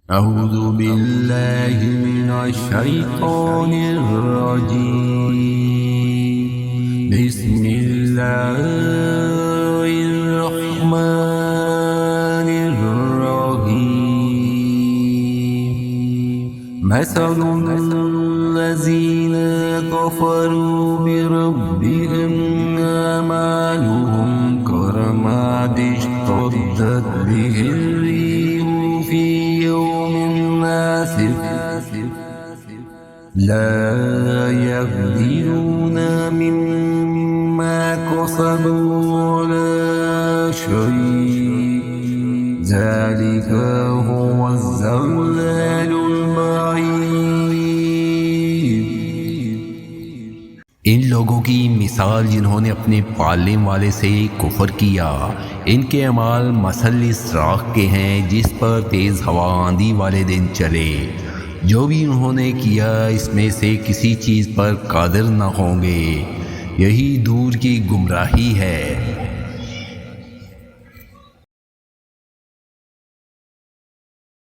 अऊज़ु बिल्लाहि मिनश शैतानिर रजीम। बिस्मिल्लाहिर रहमानिर रहीम। मसलुल्लज़ीना कफ़रू बिरब्बिहिम अमालुहुम करमादिन इश्तद्दत बिहिर रीहु फी यौमिन आसिफ ला यक़दिरूना मिम्मा कसबू अला शै'इन ज़ालिका हुवज़-ज़लालुल बईद। इन लोगों की मिसाल जिन्होंने अपने पालने वाले से कुफ्र किया, इनके अमाल मसल इस राख के हैं जिस पर तेज़ हवा आंधी वाले दिन चले। जो भी उन्होंने किया इसमें से किसी चीज़ पर कादिर न होंगे। यही दूर की गुमराही है।